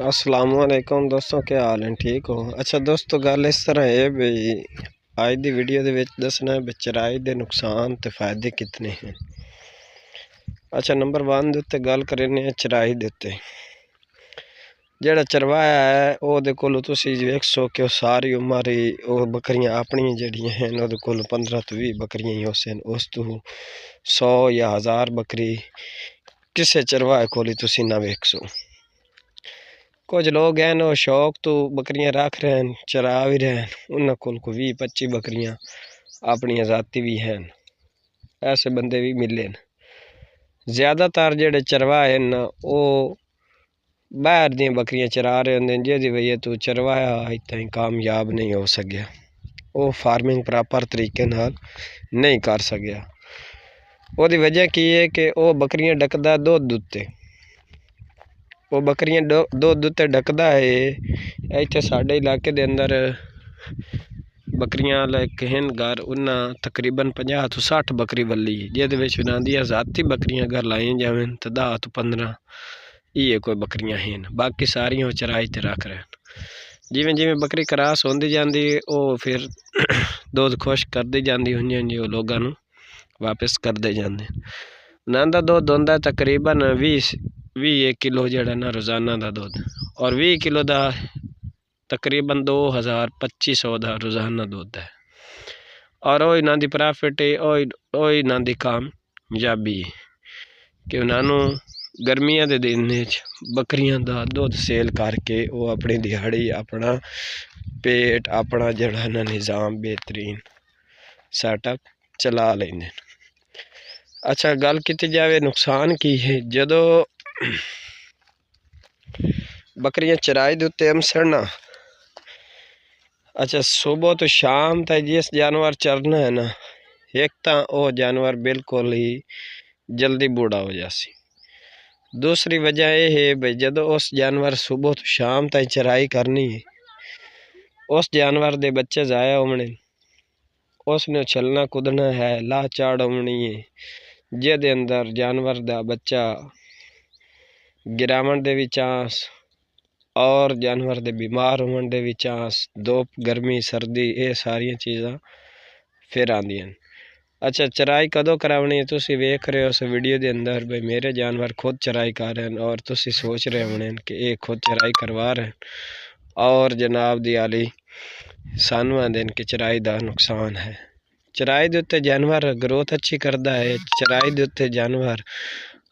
अस्सलाम वालेकुम दोस्तों, क्या हाल है? ठीक हो? अच्छा दोस्तों, गल इस तरह है भी अज की वीडियो के दसना है चराई के नुकसान तो फायदे कितने हैं। अच्छा, नंबर 1 उत्ते गल करें चराई के उत्ते। जेड़ा चरवाया है वो कोलों तुसीं वेखो कि सारी उम्र ही वो बकरियां अपनी जड़ियां हैं वो कोलों 15 तो 20 बकरियां ही होसन। उस तो 100 या 1000 बकरी किसी चरवाए कोली तुसीं ना वेखो। कुछ लोग हैं वो शौक तो बकरियां रख रहे हैं, चरा भी रहे हैं, उन्होंने कोल को 20-25 बकरियां अपनी जाती भी हैं। ऐसे बंदे भी मिले न। ज्यादातर जेडे चरवाए न वो बाहर दी बकरियां चरा रहे होंगे, जिहदी वजह तो चरवाया इतना कामयाब नहीं हो सकिया। वो फार्मिंग प्रॉपर तरीके नाल नहीं कर सकिया। ओदी वजह की है कि वो बकरियां डकदा दुध उत्ते। वो बकरियां दुध उत्ते डकदा है। इत्थे साडे इलाके दे अंदर बकरियां लाइक हैं घर उन्हें तकरीबन 50 तो 60 बकरी वली, जिहदे विच उन्हां जाती बकरियां अगर लाई जावें तो 10 तो 15 ये कोई बकरियां हैं, बाकी सारियां चराई ते रख रहे हैं। जिमें जिमें बकरी क्रॉस होंदी जाती वो फिर दूध खुश करती जाती, वो लोगों नूं वापस करते जाते। उन्हां दा दुध होंदा तकरीबन 20 किलो जेड़ा ना रोजाना का दुध, और 20 किलो का तकरीबन 2000-2500 का रोजाना दुध है। और वो इन्हां दी प्रॉफिट है, वो इन्हां दी कामयाबी है कि उन्होंने गर्मियों के दिन बकरियां का दुध सेल करके वो अपनी दिहाड़ी अपना पेट अपना जड़ा ना निज़ाम बेहतरीन सेटअप चला लेंगे। अच्छा, गल की जाए नुकसान की है। जदों बकरियां चराई दे उत्ते अमसन, अच्छा सुबह तो शाम तक जिस जानवर चरना है ना, एक तो वो जानवर बिल्कुल ही जल्दी बूढ़ा हो जासी। दूसरी वजह यह है भाई जदों उस जानवर सुबह तो शाम तक चराई करनी है, उस जानवर दे बच्चे जाया होने, उसने उछलना कूदना है, ला चाड़ होनी है, जिहदे अंदर जानवर दा बच्चा गिरावन दे भी चांस और जानवर दे बीमार होने दे भी चांस, धुप गर्मी सर्दी ये सारिया चीज़ां फिर आंदियां। अच्छा, चराई कदों करावनी है? तुसीं वेख रहे हो उस वीडियो के अंदर भाई मेरे जानवर खुद चराई कर रहे हैं, और तुसीं सोच रहे होने कि ये खुद चराई करवा रहे हैं और जनाब दी आली सानू आंदे कि चराई का नुकसान है। चराई के उत्ते जानवर ग्रोथ अच्छी करता है, चराई के उत्ते जानवर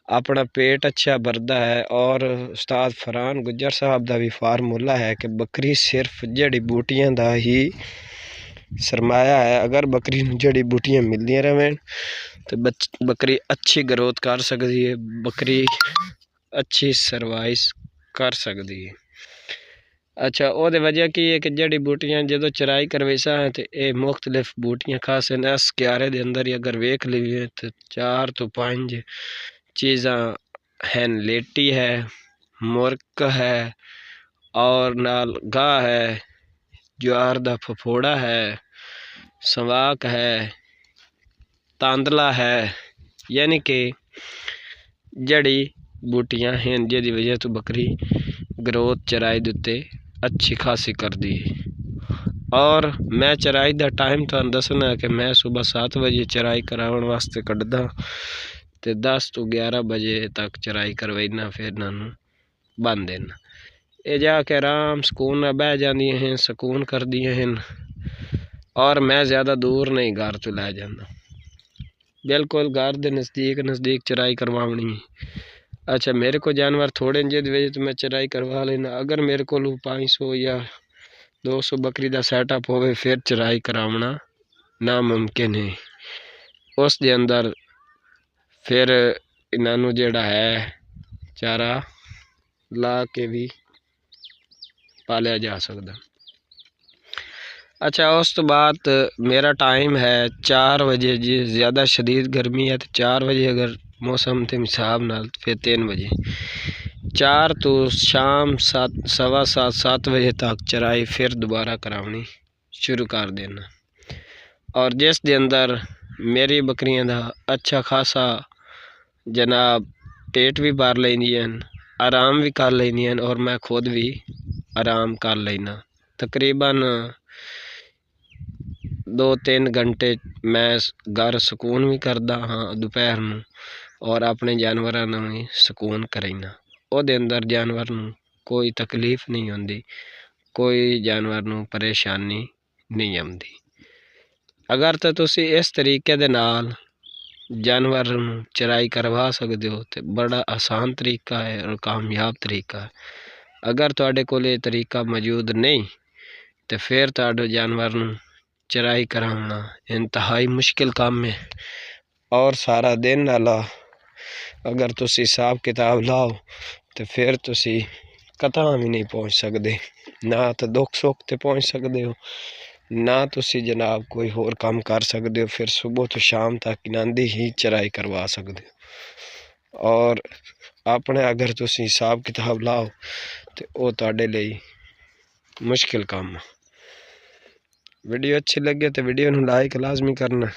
अपना पेट अच्छा भरदा है। और उस्ताद फरहान गुज्जर साहब का भी फार्मूला है कि बकरी सिर्फ जड़ी बूटियां का ही सरमाया है। अगर बकरी जड़ी बूटियां मिलदियां रहें तो बकरी अच्छी ग्रोथ कर सकती है, बकरी अच्छी सरवाइस कर सकती है। अच्छा, वो वजह की है कि जड़ी बूटियां जो चराई करवेसा है तो ये मुख्तलिफ बूटियां खास हैं। इस क्यारे के अंदर ही अगर वेख लीए तो 4 तो 5 चीज़ा हैं। लेटी है, मुर्क है, और नाल गाह है, ज्वार दा फफोड़ा है, सवाक है, तांदला है, यानी कि जड़ी बूटियां हैं जिहदी वजह तो बकरी ग्रोथ चराई दे उत्ते अच्छी खासी कर दी। और मैं चराई का टाइम तो दसना कि मैं सुबह 7 बजे चराई करावन वास्ते कढ़दा तो 10 तो 11 बजे तक चराई करवाइना, फिर इन्होंने बन देना। ये जाके आराम सुकून बह जाती हैं, सुकून कर दिए हैं। और मैं ज़्यादा दूर नहीं घर तो लै जाना, बिल्कुल घर के नज़दीक चराई करवानी है। अच्छा, मेरे को जानवर थोड़े जिहदी वजह तो मैं चराई करवा लेना। अगर मेरे को 500 या 200 बकरी का सैटअप हो फिर चराई करावना नामुमकिन है। उस दे अंदर फिर इन्हों जेड़ा है चारा ला के भी पालिया जा सकता। अच्छा, उस तो बाद मेरा टाइम है 4 बजे, जी ज़्यादा शदीद गर्मी है तो 4 बजे, अगर मौसम के हिसाब नाल फिर 3 बजे, 4 तो शाम 7 सवा 7 बजे तक चराई फिर दोबारा करावनी शुरू कर देना। और जिस दे अंदर मेरी बकरियां का अच्छा खासा जनाब पेट भी भर लेंदियां, ਆਰਾਮ ਵੀ ਕਰ ਲੈਂਦੀਆਂ ਔਰ ਮੈਂ ਖੁਦ ਵੀ ਆਰਾਮ ਕਰ ਲੈਣਾ। ਤਕਰੀਬਨ 2-3 ਘੰਟੇ ਮੈਂ ਘਰ ਸਕੂਨ ਵੀ ਕਰਦਾ ਹਾਂ ਦੁਪਹਿਰ ਨੂੰ, ਔਰ ਆਪਣੇ ਜਾਨਵਰਾਂ ਨੂੰ ਵੀ ਸਕੂਨ ਕਰਾਈਨਾ। ਉਹਦੇ ਅੰਦਰ ਜਾਨਵਰ ਨੂੰ ਕੋਈ ਤਕਲੀਫ ਨਹੀਂ ਹੁੰਦੀ, ਕੋਈ ਜਾਨਵਰ ਨੂੰ ਪਰੇਸ਼ਾਨੀ ਨਹੀਂ ਆਉਂਦੀ। ਅਗਰ ਤਾਂ ਤੁਸੀਂ ਇਸ ਤਰੀਕੇ ਦੇ ਨਾਲ ਜਾਨਵਰ ਨੂੰ ਚਰਾਈ ਕਰਵਾ ਸਕਦੇ ਹੋ ਤੇ ਬੜਾ ਆਸਾਨ ਤਰੀਕਾ ਹੈ ਔਰ ਕਾਮਯਾਬ ਤਰੀਕਾ ਹੈ। ਅਗਰ ਤੁਹਾਡੇ ਕੋਲ ਇਹ ਤਰੀਕਾ ਮੌਜੂਦ ਨਹੀਂ ਤੇ ਫਿਰ ਤੁਹਾਡੇ ਜਾਨਵਰ ਨੂੰ ਚਰਾਈ ਕਰਾਉਣਾ ਇੰਤਹਾਈ ਮੁਸ਼ਕਿਲ ਕੰਮ ਹੈ। ਔਰ ਸਾਰਾ ਦਿਨ ਨਾਲਾ ਅਗਰ ਤੁਸੀਂ ਹਿਸਾਬ ਕਿਤਾਬ ਲਾਓ ਤੇ ਫਿਰ ਤੁਸੀਂ ਕਤਈ ਵੀ ਨਹੀਂ ਪਹੁੰਚ ਸਕਦੇ, ਨਾ ਤਾਂ ਦੁੱਖ ਸੁੱਖ ਤੇ ਪਹੁੰਚ ਸਕਦੇ ਹੋ, ਨਾ ਤੁਸੀਂ ਜਨਾਬ ਕੋਈ ਹੋਰ ਕੰਮ ਕਰ ਸਕਦੇ ਹੋ। ਫਿਰ ਸਵੇਰ ਤੋਂ ਸ਼ਾਮ ਤੱਕ ਨਾਂਦੀ ਹੀ ਚਰਾਈ ਕਰਵਾ ਸਕਦੇ ਹੋ। ਔਰ ਆਪਣੇ ਅਗਰ ਤੁਸੀਂ ਹਿਸਾਬ ਕਿਤਾਬ ਲਾਓ ਤੇ ਉਹ ਤੁਹਾਡੇ ਲਈ ਮੁਸ਼ਕਿਲ ਕੰਮ। ਵੀਡੀਓ अच्छी लगे तो वीडियो ਨੂੰ लाइक लाजमी करना।